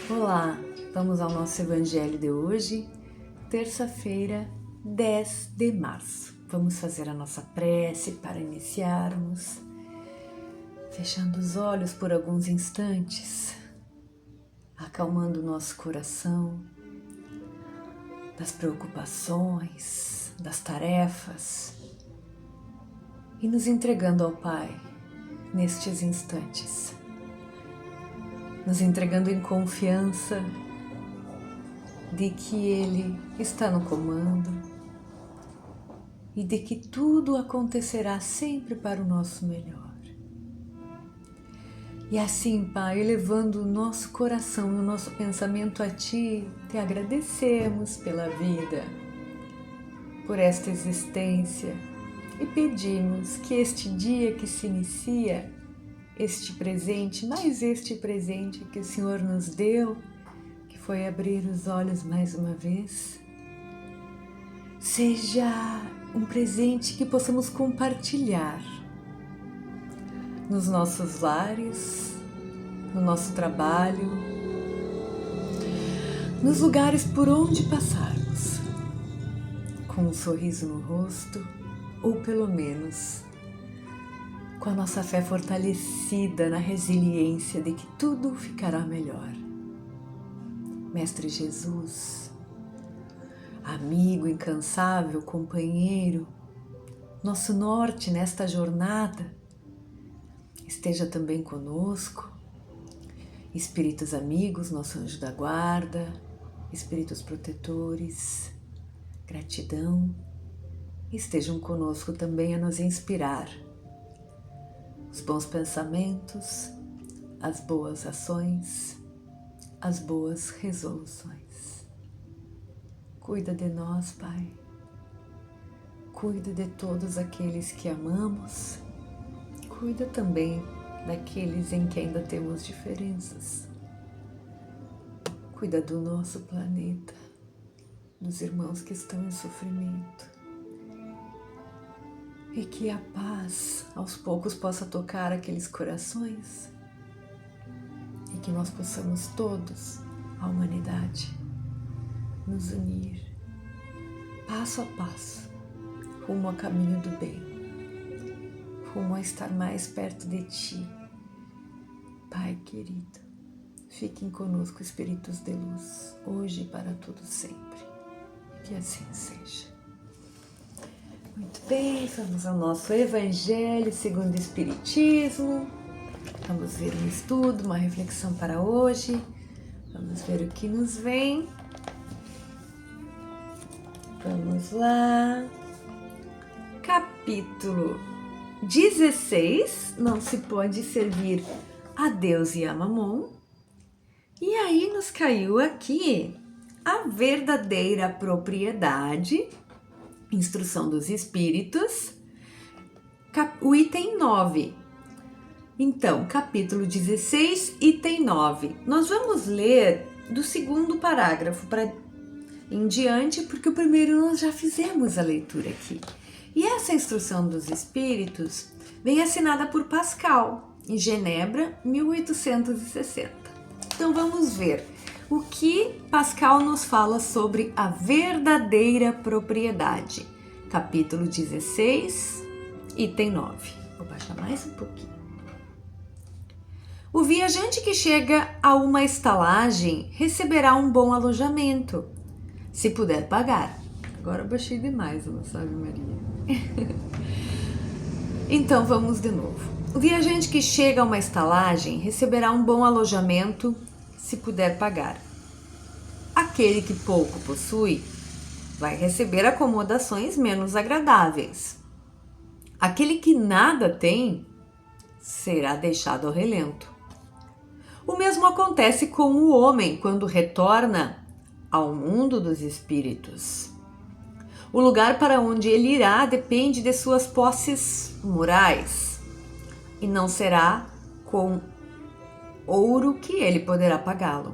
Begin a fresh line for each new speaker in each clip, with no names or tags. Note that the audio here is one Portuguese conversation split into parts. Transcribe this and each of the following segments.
Olá, vamos ao nosso Evangelho de hoje, terça-feira, 10 de março. Vamos fazer a nossa prece para iniciarmos, fechando os olhos por alguns instantes, acalmando o nosso coração das preocupações, das tarefas e nos entregando ao Pai nestes instantes. Nos entregando em confiança de que Ele está no comando e de que tudo acontecerá sempre para o nosso melhor. E assim, Pai, elevando o nosso coração e o nosso pensamento a Ti, Te agradecemos pela vida, por esta existência e pedimos que este dia que se inicia, este presente, mais este presente que o Senhor nos deu, que foi abrir os olhos mais uma vez, seja um presente que possamos compartilhar nos nossos lares, no nosso trabalho, nos lugares por onde passarmos, com um sorriso no rosto, ou pelo menos com a nossa fé fortalecida na resiliência de que tudo ficará melhor. Mestre Jesus, amigo incansável, companheiro, nosso norte nesta jornada, esteja também conosco, espíritos amigos, nosso anjo da guarda, espíritos protetores, gratidão, estejam conosco também a nos inspirar os bons pensamentos, as boas ações, as boas resoluções. Cuida de nós, Pai. Cuida de todos aqueles que amamos. Cuida também daqueles em que ainda temos diferenças. Cuida do nosso planeta, dos irmãos que estão em sofrimento. E que a paz aos poucos possa tocar aqueles corações e que nós possamos todos, a humanidade, nos unir passo a passo, rumo ao caminho do bem, rumo a estar mais perto de Ti. Pai querido, fiquem conosco espíritos de luz, hoje e para todo sempre. Que assim seja. Muito bem, vamos ao nosso Evangelho segundo o Espiritismo. Vamos ver um estudo, uma reflexão para hoje. Vamos ver o que nos vem. Vamos lá. Capítulo 16. Não se pode servir a Deus e a Mamon. E aí nos caiu aqui a verdadeira propriedade. Instrução dos Espíritos, o item 9. Então, capítulo 16, item 9. Nós vamos ler do segundo parágrafo para em diante, porque o primeiro nós já fizemos a leitura aqui. E essa Instrução dos Espíritos vem assinada por Pascal, em Genebra, 1860. Então, vamos ver o que Pascal nos fala sobre a verdadeira propriedade. Capítulo 16, item 9. Vou baixar mais um pouquinho. O viajante que chega a uma estalagem receberá um bom alojamento, se puder pagar. Agora eu baixei demais, não sabe, Maria? Então vamos de novo. O viajante que chega a uma estalagem receberá um bom alojamento, se puder pagar. Aquele que pouco possui vai receber acomodações menos agradáveis. Aquele que nada tem será deixado ao relento. O mesmo acontece com o homem quando retorna ao mundo dos espíritos. O lugar para onde ele irá depende de suas posses morais e não será com ouro que ele poderá pagá-lo.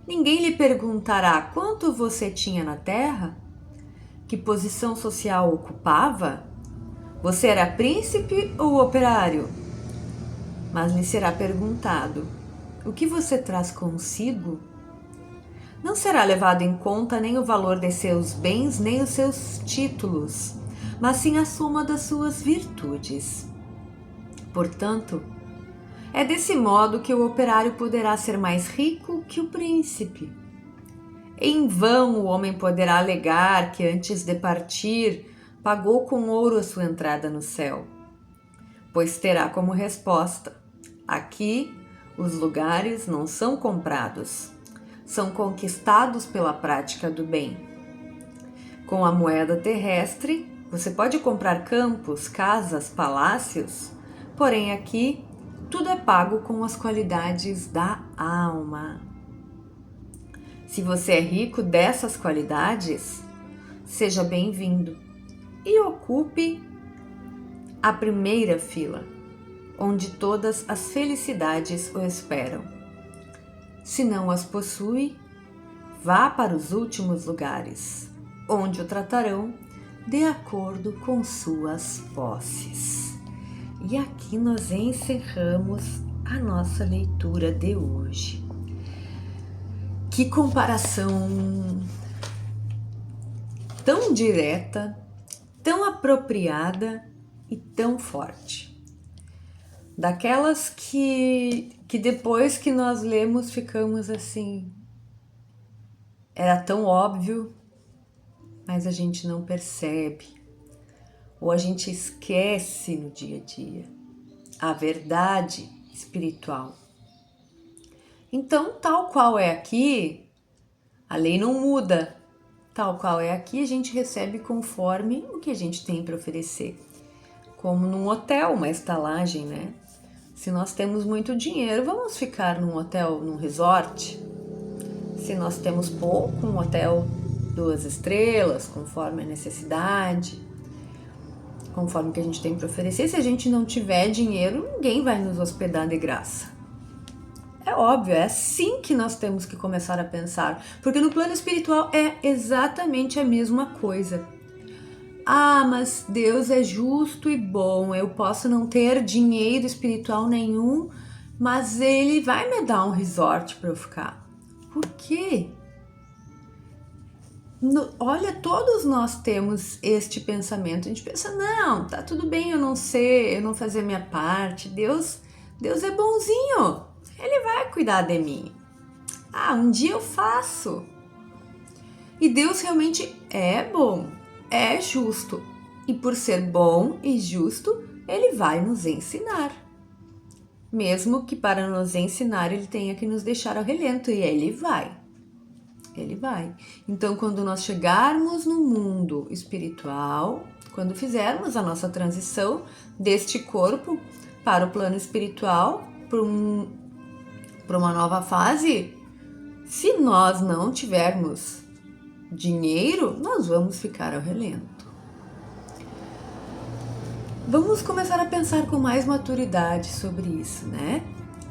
Ninguém lhe perguntará quanto você tinha na terra, que posição social ocupava, você era príncipe ou operário? Mas lhe será perguntado o que você traz consigo, não será levado em conta nem o valor de seus bens, nem os seus títulos, mas sim a soma das suas virtudes. Portanto, é desse modo que o operário poderá ser mais rico que o príncipe. Em vão o homem poderá alegar que antes de partir pagou com ouro a sua entrada no céu, pois terá como resposta: aqui os lugares não são comprados, são conquistados pela prática do bem. Com a moeda terrestre, você pode comprar campos, casas, palácios, porém aqui tudo é pago com as qualidades da alma. Se você é rico dessas qualidades, seja bem-vindo e ocupe a primeira fila, onde todas as felicidades o esperam. Se não as possui, vá para os últimos lugares, onde o tratarão de acordo com suas posses. E aqui nós encerramos a nossa leitura de hoje. Que comparação tão direta, tão apropriada e tão forte. Daquelas que depois que nós lemos ficamos assim, era tão óbvio, mas a gente não percebe, ou a gente esquece no dia a dia a verdade espiritual. Então, tal qual é aqui, a lei não muda. Tal qual é aqui, a gente recebe conforme o que a gente tem para oferecer. Como num hotel, uma estalagem, né? Se nós temos muito dinheiro, vamos ficar num hotel, num resort. Se nós temos pouco, um hotel 2 estrelas, conforme a necessidade, conforme o que a gente tem para oferecer. Se a gente não tiver dinheiro, ninguém vai nos hospedar de graça. É óbvio, é assim que nós temos que começar a pensar, porque no plano espiritual é exatamente a mesma coisa. Ah, mas Deus é justo e bom, eu posso não ter dinheiro espiritual nenhum, mas Ele vai me dar um resort para eu ficar. Por quê? Olha, todos nós temos este pensamento. A gente pensa, não, tá tudo bem eu não ser, eu não fazer minha parte. Deus é bonzinho, Ele vai cuidar de mim. Ah, um dia eu faço. E Deus realmente é bom, é justo. E por ser bom e justo, Ele vai nos ensinar. Mesmo que para nos ensinar Ele tenha que nos deixar ao relento, e Ele vai. Ele vai. Então, quando nós chegarmos no mundo espiritual, quando fizermos a nossa transição deste corpo para o plano espiritual, para uma nova fase, se nós não tivermos dinheiro, nós vamos ficar ao relento. Vamos começar a pensar com mais maturidade sobre isso, né?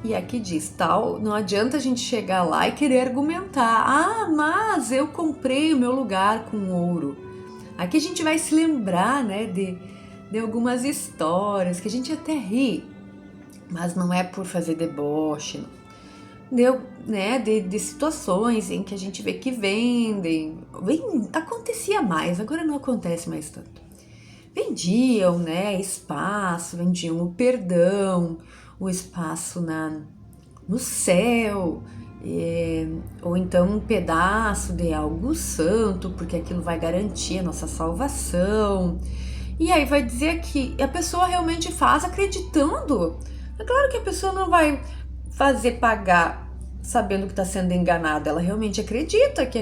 E aqui diz, tal, não adianta a gente chegar lá e querer argumentar. Ah, mas eu comprei o meu lugar com ouro. Aqui a gente vai se lembrar, né, de algumas histórias que a gente até ri, mas não é por fazer deboche, de situações em que a gente vê que acontecia mais, agora não acontece mais tanto. Vendiam, né, espaço, vendiam o perdão, o espaço no céu, ou então um pedaço de algo santo, porque aquilo vai garantir a nossa salvação. E aí vai dizer que a pessoa realmente faz acreditando. É claro que a pessoa não vai fazer pagar sabendo que está sendo enganada, ela realmente acreditava que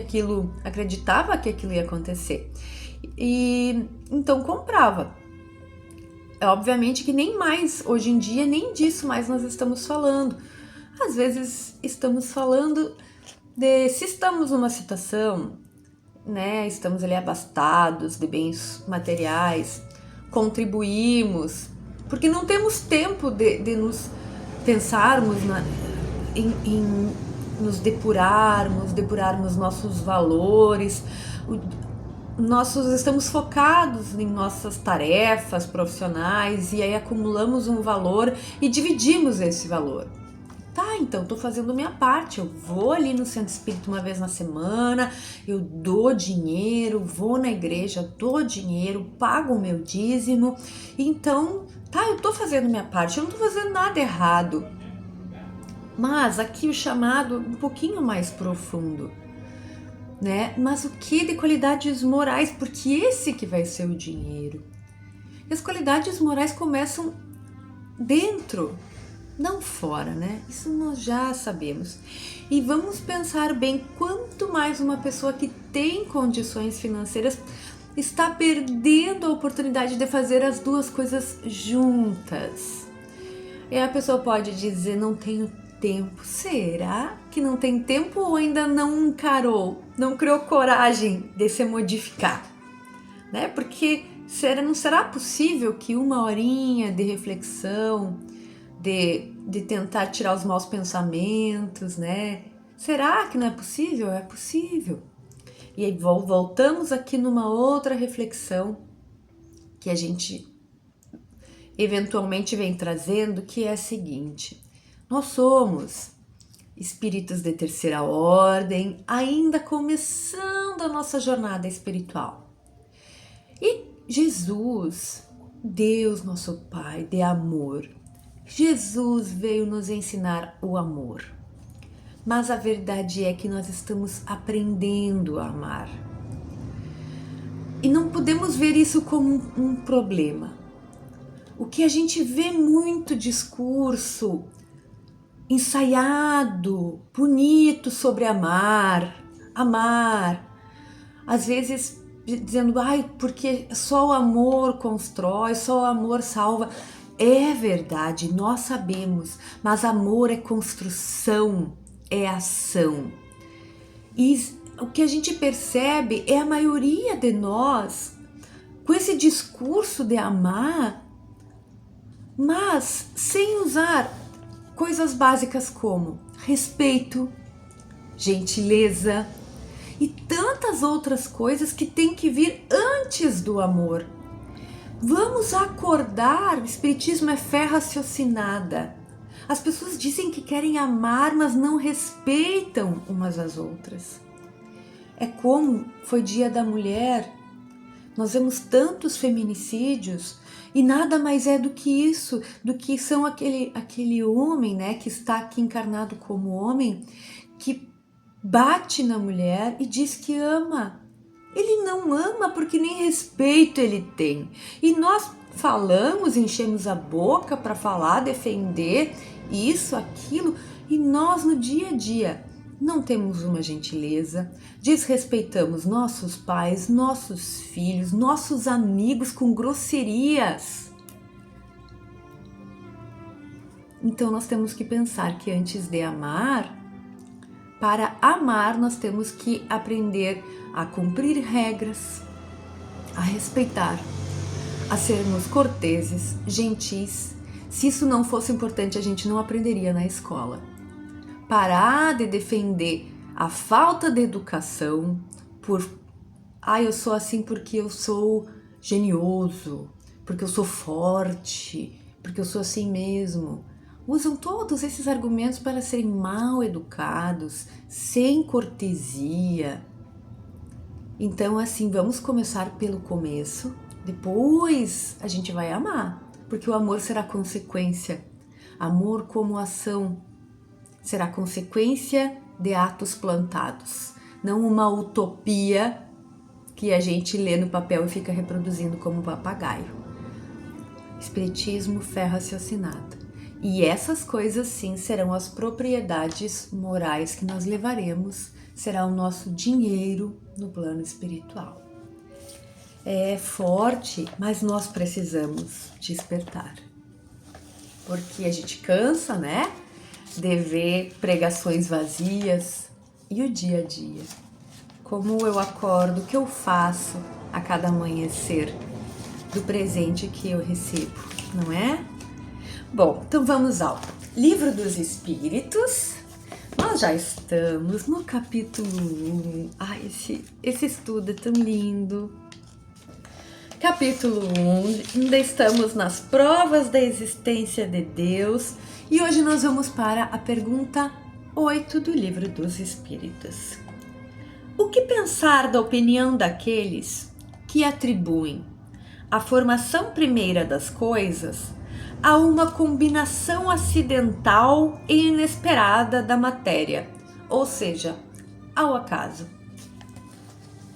aquilo ia acontecer. E então comprava. É obviamente que nem mais, hoje em dia, nem disso mais nós estamos falando. Às vezes estamos falando de se estamos numa situação, né, estamos ali abastados de bens materiais, contribuímos, porque não temos tempo de nos pensarmos em nos depurarmos nossos valores. Estamos focados em nossas tarefas profissionais e aí acumulamos um valor e dividimos esse valor. Tá, então tô fazendo minha parte, eu vou ali no centro espírita uma vez na semana, eu dou dinheiro, vou na igreja, dou dinheiro, pago o meu dízimo, então, tá, eu tô fazendo minha parte, eu não tô fazendo nada errado. Mas aqui o chamado um pouquinho mais profundo, né? Mas o que de qualidades morais? Porque esse que vai ser o dinheiro. E as qualidades morais começam dentro, não fora, né? Isso nós já sabemos. E vamos pensar bem, quanto mais uma pessoa que tem condições financeiras está perdendo a oportunidade de fazer as duas coisas juntas. E a pessoa pode dizer, não tenho tempo. Será que não tem tempo ou ainda não encarou, não criou coragem de se modificar? Né? Porque não será possível que uma horinha de reflexão, de tentar tirar os maus pensamentos, né? Será que não é possível? É possível. E aí voltamos aqui numa outra reflexão que a gente eventualmente vem trazendo, que é a seguinte: nós somos espíritos de terceira ordem, ainda começando a nossa jornada espiritual. E Jesus, Deus nosso Pai de amor, Jesus veio nos ensinar o amor. Mas a verdade é que nós estamos aprendendo a amar. E não podemos ver isso como um problema. O que a gente vê muito discurso ensaiado, bonito sobre amar, às vezes dizendo, porque só o amor constrói, só o amor salva. É verdade, nós sabemos, mas amor é construção, é ação. E o que a gente percebe é a maioria de nós com esse discurso de amar, mas sem usar coisas básicas como respeito, gentileza e tantas outras coisas que têm que vir antes do amor. Vamos acordar, o espiritismo é fé raciocinada. As pessoas dizem que querem amar, mas não respeitam umas às outras. É como foi Dia da Mulher, nós vemos tantos feminicídios e nada mais é do que isso, do que são aquele homem, né, que está aqui encarnado como homem, que bate na mulher e diz que ama. Ele não ama porque nem respeito ele tem. E nós falamos, enchemos a boca para falar, defender isso, aquilo, e nós no dia a dia não temos uma gentileza, desrespeitamos nossos pais, nossos filhos, nossos amigos com grosserias. Então nós temos que pensar que antes de amar, para amar nós temos que aprender a cumprir regras, a respeitar, a sermos corteses, gentis. Se isso não fosse importante, a gente não aprenderia na escola. Parar de defender a falta de educação por eu sou assim porque eu sou genioso, porque eu sou forte, porque eu sou assim mesmo. Usam todos esses argumentos para serem mal educados, sem cortesia. Então, assim, vamos começar pelo começo, depois a gente vai amar, porque o amor será consequência. Amor como ação será consequência de atos plantados, não uma utopia que a gente lê no papel e fica reproduzindo como papagaio. Espiritismo, fé raciocinada. E essas coisas sim serão as propriedades morais que nós levaremos, será o nosso dinheiro no plano espiritual. É forte, mas nós precisamos despertar. Porque a gente cansa, né? De ver pregações vazias e o dia a dia. Como eu acordo, o que eu faço a cada amanhecer do presente que eu recebo, não é? Bom, então vamos ao Livro dos Espíritos. Nós já estamos no capítulo 1. Esse estudo é tão lindo. Capítulo 1, ainda estamos nas provas da existência de Deus e hoje nós vamos para a pergunta 8 do Livro dos Espíritos. O que pensar da opinião daqueles que atribuem a formação primeira das coisas a uma combinação acidental e inesperada da matéria, ou seja, ao acaso?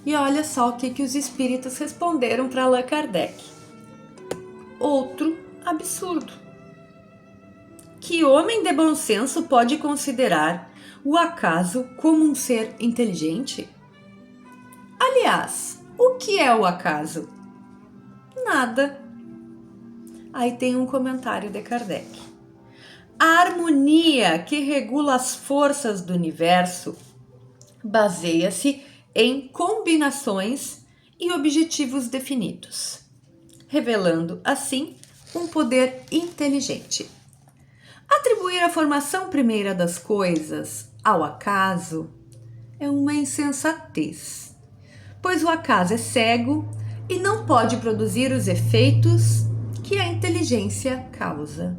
E olha só o que os espíritos responderam para Allan Kardec. Outro absurdo. Que homem de bom senso pode considerar o acaso como um ser inteligente? Aliás, o que é o acaso? Nada. Aí tem um comentário de Kardec. A harmonia que regula as forças do universo baseia-se em combinações e objetivos definidos, revelando assim um poder inteligente. Atribuir a formação primeira das coisas ao acaso é uma insensatez, pois o acaso é cego e não pode produzir os efeitos que a inteligência causa.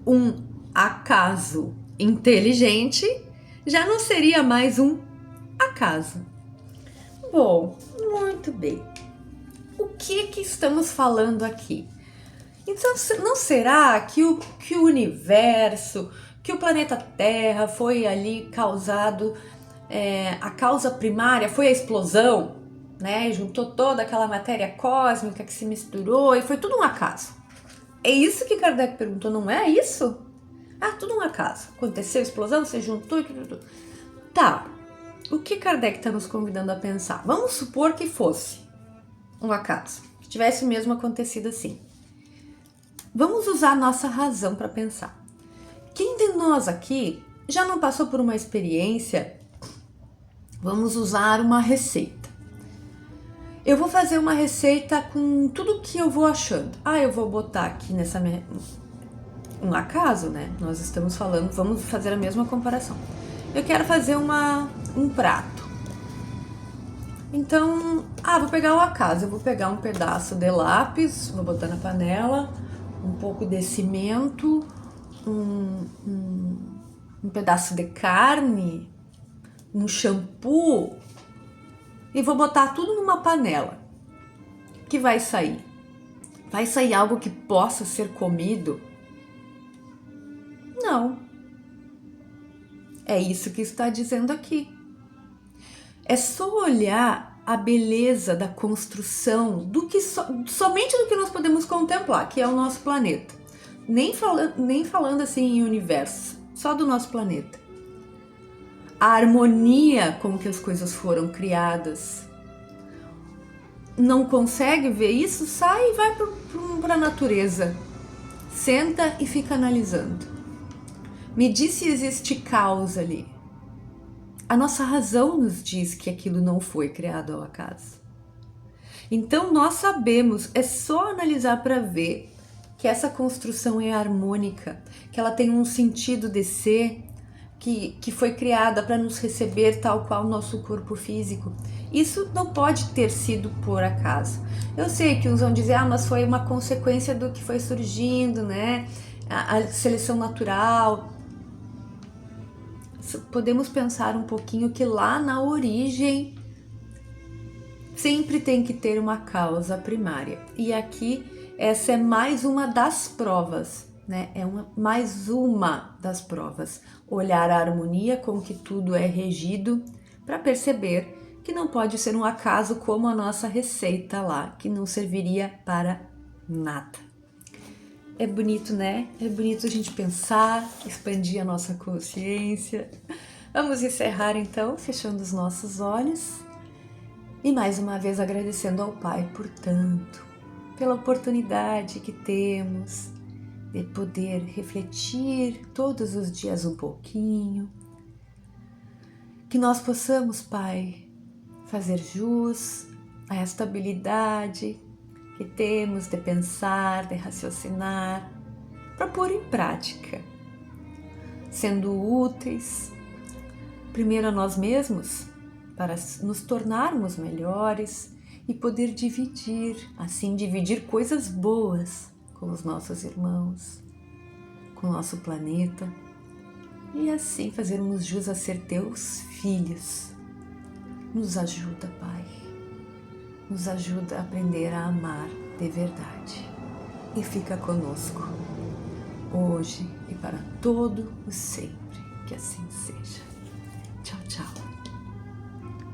Um acaso inteligente já não seria mais um acaso. Bom, muito bem. O que estamos falando aqui? Então, não será que o universo, que o planeta Terra foi ali causado, a causa primária foi a explosão, né? Juntou toda aquela matéria cósmica que se misturou e foi tudo um acaso. É isso que Kardec perguntou, não é isso? Ah, tudo um acaso. Aconteceu a explosão, se juntou e tudo. Tá. O que Kardec está nos convidando a pensar? Vamos supor que fosse um acaso, que tivesse mesmo acontecido assim. Vamos usar a nossa razão para pensar. Quem de nós aqui já não passou por uma experiência? Vamos usar uma receita. Eu vou fazer uma receita com tudo que eu vou achando. Eu vou botar aqui nessa minha... Um acaso, né? Nós estamos falando, vamos fazer a mesma comparação. Eu quero fazer um prato. Então, vou pegar o acaso. Eu vou pegar um pedaço de lápis, vou botar na panela, um pouco de cimento, um pedaço de carne, um shampoo e vou botar tudo numa panela. O que vai sair? Vai sair algo que possa ser comido? Não. É isso que está dizendo aqui. É só olhar a beleza da construção somente do que nós podemos contemplar, que é o nosso planeta. Nem falando assim em universo, só do nosso planeta. A harmonia com que as coisas foram criadas. Não consegue ver isso? Sai e vai para a natureza. Senta e fica analisando. Me diz se existe causa ali. A nossa razão nos diz que aquilo não foi criado ao acaso. Então nós sabemos, é só analisar para ver que essa construção é harmônica, que ela tem um sentido de ser, que foi criada para nos receber tal qual o nosso corpo físico. Isso não pode ter sido por acaso. Eu sei que uns vão dizer, mas foi uma consequência do que foi surgindo, né? A seleção natural. Podemos pensar um pouquinho que lá na origem sempre tem que ter uma causa primária. E aqui essa é mais uma das provas, né? Mais uma das provas. Olhar a harmonia com que tudo é regido para perceber que não pode ser um acaso como a nossa receita lá, que não serviria para nada. É bonito, né? É bonito a gente pensar, expandir a nossa consciência. Vamos encerrar então, fechando os nossos olhos. E mais uma vez agradecendo ao Pai por tanto, pela oportunidade que temos de poder refletir todos os dias um pouquinho. Que nós possamos, Pai, fazer jus a esta habilidade que temos de pensar, de raciocinar, para pôr em prática, sendo úteis, primeiro a nós mesmos, para nos tornarmos melhores e poder dividir, assim dividir coisas boas com os nossos irmãos, com o nosso planeta e assim fazermos jus a ser teus filhos. Nos ajuda, Pai, nos ajuda a aprender a amar de verdade e fica conosco hoje e para todo o sempre, que assim seja. Tchau, tchau.